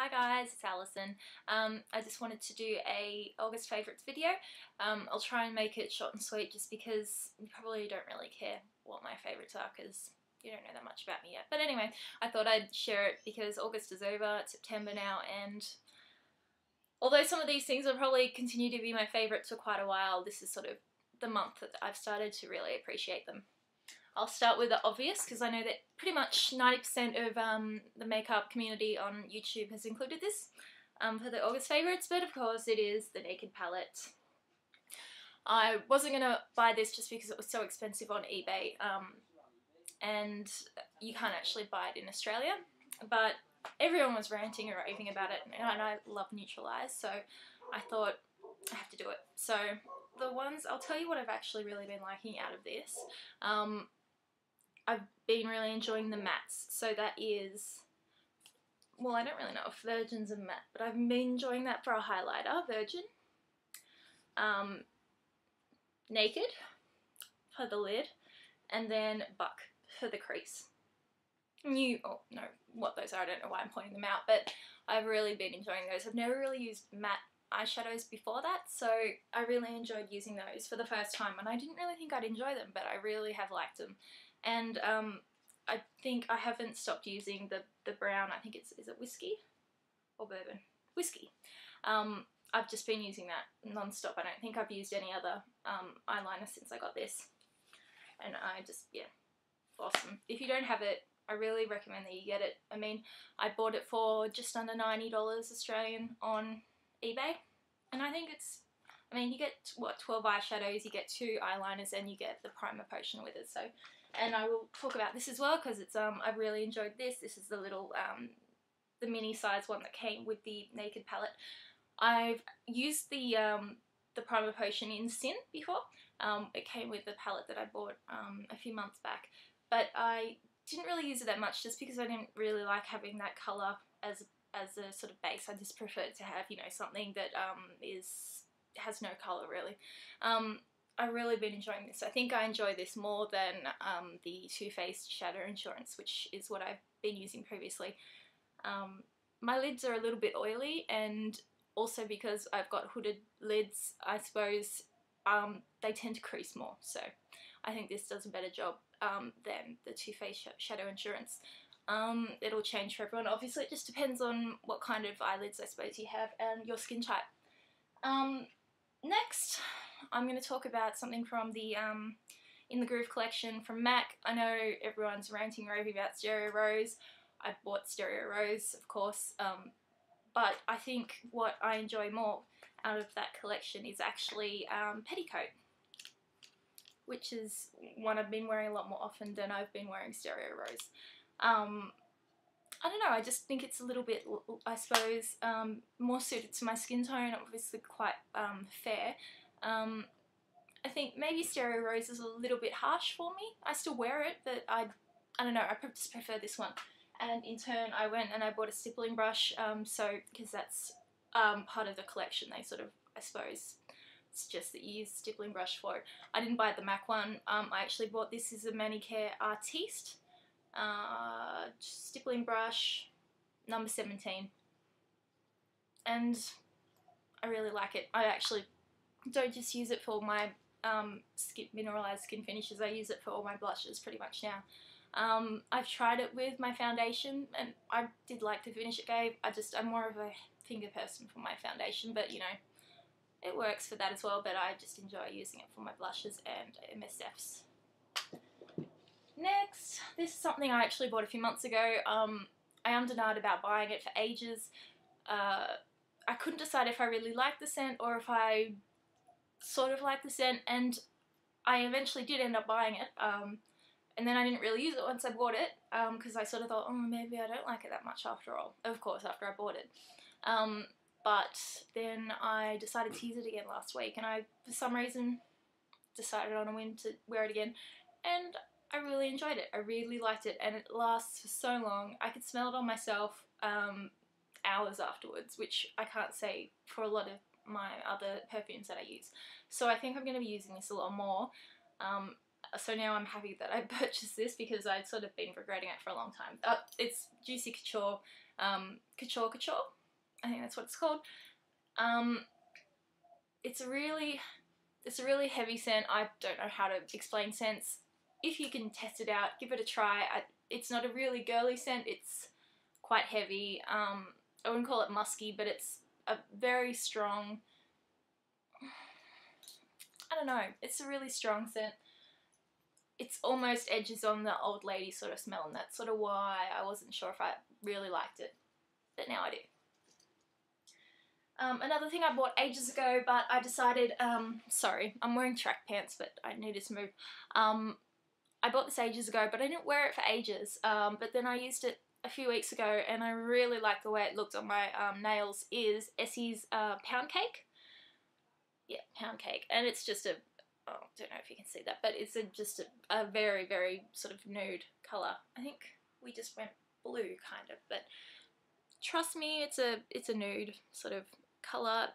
Hi guys, it's Alison. I just wanted to do a August favourites video. I'll try and make it short and sweet just because you probably don't really care what my favourites are because you don't know that much about me yet. But anyway, I thought I'd share it because August is over, it's September now, and although some of these things will probably continue to be my favourites for quite a while, this is sort of the month that I've started to really appreciate them. I'll start with the obvious because I know that pretty much 90% of the makeup community on YouTube has included this for the August favourites, but of course it is the Naked palette. I wasn't going to buy this just because it was so expensive on eBay and you can't actually buy it in Australia, but everyone was ranting and raving about it and I love Neutralise, so I thought I have to do it. So the ones, I'll tell you what I've actually really been liking out of this. I've been really enjoying the mattes, so that is, well, I don't really know if Virgin's a matte, but I've been enjoying that for a highlighter, Virgin. Naked for the lid, and then Buck for the crease. Oh no, what those are, I don't know why I'm pointing them out, but I've really been enjoying those. I've never really used matte eyeshadows before that, so I really enjoyed using those for the first time, and I didn't really think I'd enjoy them, but I really have liked them. And I think I haven't stopped using the brown, I think is it whiskey or bourbon? Whiskey. I've just been using that non-stop. I don't think I've used any other eyeliner since I got this, and I just, yeah, awesome. If you don't have it, I really recommend that you get it. I mean, I bought it for just under $90 Australian on eBay, and I think it's, I mean, you get, what, 12 eyeshadows, you get 2 eyeliners, and you get the primer potion with it, so, and I will talk about this as well, because it's, I've really enjoyed this. This is the little, the mini size one that came with the Naked palette. I've used the primer potion in Sin before. It came with the palette that I bought a few months back, but I didn't really use it that much just because I didn't really like having that colour as a sort of base. I just preferred to have, you know, something that has no colour really. I've really been enjoying this. I think I enjoy this more than the Too Faced Shadow Insurance, which is what I've been using previously. My lids are a little bit oily, and also because I've got hooded lids, I suppose they tend to crease more, so I think this does a better job than the Too Faced Shadow Insurance. It'll change for everyone. Obviously it just depends on what kind of eyelids I suppose you have and your skin type. Next, I'm going to talk about something from the In the Groove collection from MAC. I know everyone's ranting and raving about Stereo Rose. I bought Stereo Rose, of course, but I think what I enjoy more out of that collection is actually Petticoat, which is one I've been wearing a lot more often than I've been wearing Stereo Rose. I don't know, I just think it's a little bit, I suppose, more suited to my skin tone, obviously quite fair. I think maybe Stereo Rose is a little bit harsh for me. I still wear it, but I don't know, I just prefer this one. And in turn, I went and I bought a stippling brush, because that's part of the collection. They sort of, I suppose, suggest that you use a stippling brush for it. I didn't buy the MAC one. I actually bought this as a Manicare Artiste stippling brush, number 17. And I really like it. I actually don't just use it for my mineralized skin finishes. I use it for all my blushes pretty much now. I've tried it with my foundation and I did like the finish it gave. I'm more of a finger person for my foundation, but you know, it works for that as well, but I just enjoy using it for my blushes and MSFs. Next, this is something I actually bought a few months ago. I undenied about buying it for ages. I couldn't decide if I really liked the scent or if I sort of liked the scent, and I eventually did end up buying it. And then I didn't really use it once I bought it, because I sort of thought, oh, maybe I don't like it that much after all. Of course, after I bought it. But then I decided to use it again last week, and I, for some reason, decided on a whim to wear it again. And I really enjoyed it. I really liked it, and it lasts for so long. I could smell it on myself hours afterwards, which I can't say for a lot of my other perfumes that I use. So I think I'm going to be using this a lot more. So now I'm happy that I purchased this because I'd sort of been regretting it for a long time. It's Juicy Couture, Couture, I think that's what it's called. It's a really heavy scent. I don't know how to explain scents. If you can test it out, give it a try. It's not a really girly scent, it's quite heavy. I wouldn't call it musky, but it's a very strong, I don't know, it's a really strong scent. It's almost edges on the old lady sort of smell, and that's sort of why I wasn't sure if I really liked it, but now I do. Another thing I bought ages ago, but I decided, sorry, I'm wearing track pants, but I needed to move. I bought this ages ago, but I didn't wear it for ages, but then I used it a few weeks ago, and I really like the way it looked on my nails, is Essie's Pound Cake. Yeah, Pound Cake, and it's just a, I don't know if you can see that, but it's just a very, very sort of nude colour. I think we just went blue, kind of, but trust me, it's a nude sort of colour.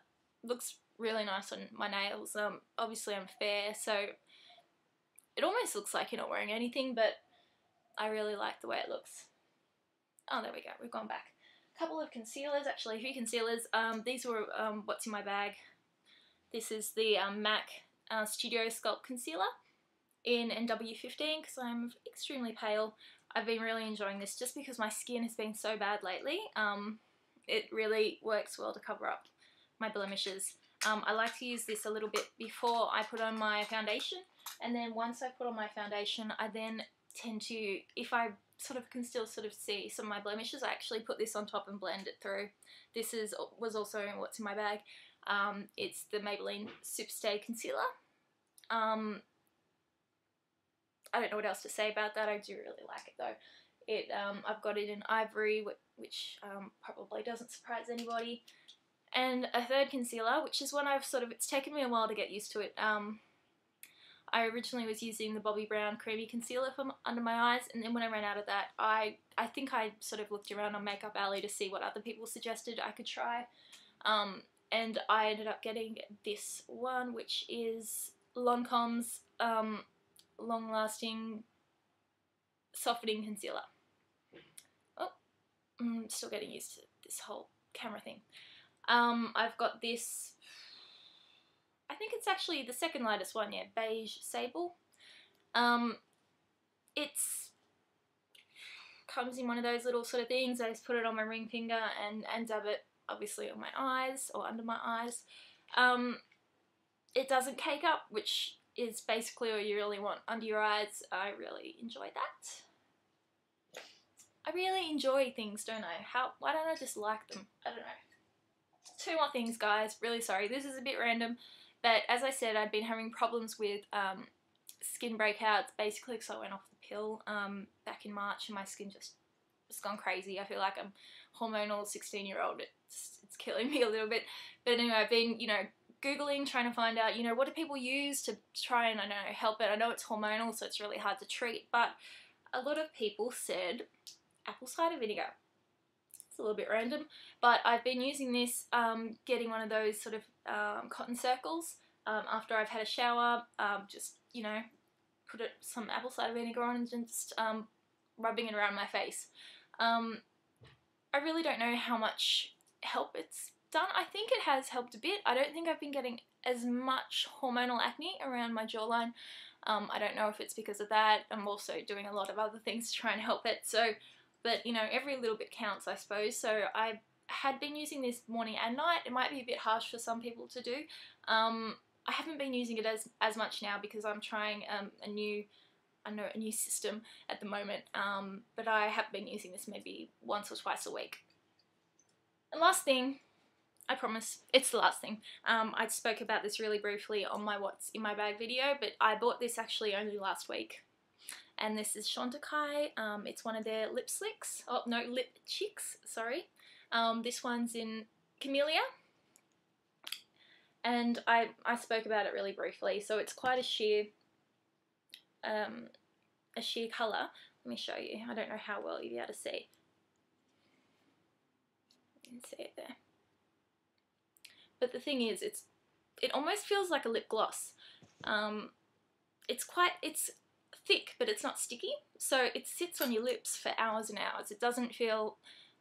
Looks really nice on my nails. Obviously I'm fair, so it almost looks like you're not wearing anything, but I really like the way it looks. Oh, there we go, we've gone back. A couple of concealers, actually, a few concealers. These were what's in my bag. This is the MAC Studio Sculpt Concealer in NW15 because I'm extremely pale. I've been really enjoying this just because my skin has been so bad lately. It really works well to cover up my blemishes. I like to use this a little bit before I put on my foundation, and then once I put on my foundation, I then tend to, if I can still see some of my blemishes, I actually put this on top and blend it through. This was also what's in my bag. It's the Maybelline Superstay Concealer. I don't know what else to say about that. I do really like it though. I've got it in Ivory, which probably doesn't surprise anybody. And a third concealer, which is one it's taken me a while to get used to it. I originally was using the Bobbi Brown Creamy Concealer from under my eyes, and then when I ran out of that, I think I looked around on Makeup Alley to see what other people suggested I could try. And I ended up getting this one, which is Lancome's Long Lasting Softening Concealer. Oh, I'm still getting used to this whole camera thing. I've got this, I think it's actually the second lightest one, yeah, Beige Sable. It's comes in one of those little sort of things. I just put it on my ring finger and dab it obviously on my eyes or under my eyes. It doesn't cake up, which is basically all you really want under your eyes. I really enjoy that. I really enjoy things, don't I? Why don't I just like them? I don't know. Two more things, guys. Really sorry. This is a bit random, but as I said, I've been having problems with skin breakouts, basically because I went off the pill back in March, and my skin just gone crazy. I feel like I'm hormonal 16-year-old. It's killing me a little bit. But anyway, I've been, Googling, trying to find out, what do people use to try and, I don't know, help it. I know it's hormonal, so it's really hard to treat, but a lot of people said apple cider vinegar. It's a little bit random, but I've been using this, getting one of those sort of cotton circles after I've had a shower, just, put some apple cider vinegar on and just rubbing it around my face. I really don't know how much help it's done. I think it has helped a bit. I don't think I've been getting as much hormonal acne around my jawline. I don't know if it's because of that. I'm also doing a lot of other things to try and help it. So, but every little bit counts, I suppose. So I had been using this morning and night. It might be a bit harsh for some people to do. I haven't been using it as much now because I'm trying a new system at the moment, but I have been using this maybe once or twice a week. And last thing, I promise, it's the last thing. I spoke about this really briefly on my What's in My Bag video, but I bought this actually only last week. And this is Chantecaille. It's one of their lip slicks. Oh, no, lip chicks, sorry. This one's in Camellia. And I spoke about it really briefly. So it's quite a sheer colour. Let me show you. I don't know how well you'll be able to see. You can see it there. But the thing is, it almost feels like a lip gloss. It's thick, but it's not sticky, so it sits on your lips for hours and hours. It doesn't feel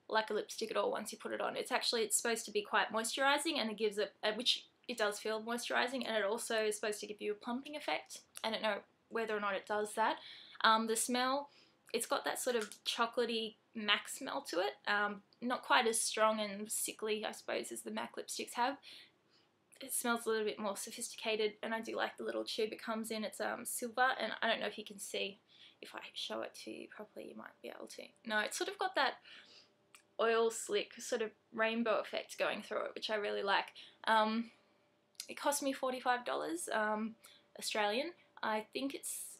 like a lipstick at all once you put it on. It's supposed to be quite moisturising, and it gives which it does feel moisturising, and it also is supposed to give you a plumping effect. I don't know whether or not it does that. The smell, it's got that sort of chocolatey MAC smell to it. Not quite as strong and sickly, I suppose, as the MAC lipsticks have. It smells a little bit more sophisticated, and I do like the little tube it comes in. It's silver, and I don't know if you can see. If I show it to you properly, you might be able to. No, it's sort of got that oil slick sort of rainbow effect going through it, which I really like. It cost me $45 Australian. I think it's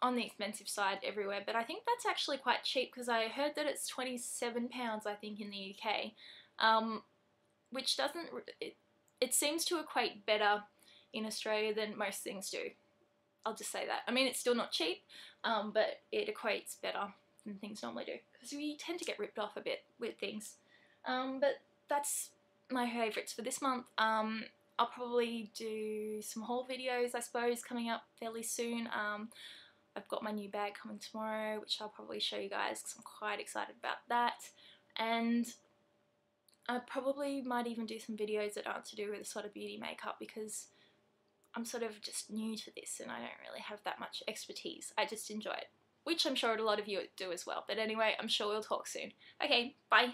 on the expensive side everywhere, but I think that's actually quite cheap, because I heard that it's £27 I think in the UK, which doesn't, it seems to equate better in Australia than most things do. I'll just say that. I mean, it's still not cheap, but it equates better than things normally do, because we tend to get ripped off a bit with things. But that's my favourites for this month. I'll probably do some haul videos, I suppose, coming up fairly soon. I've got my new bag coming tomorrow, which I'll probably show you guys, because I'm quite excited about that. And I probably might even do some videos that aren't to do with sort of beauty makeup, because I'm sort of just new to this and I don't really have that much expertise. I just enjoy it, which I'm sure a lot of you do as well. But anyway, I'm sure we'll talk soon. Okay, bye.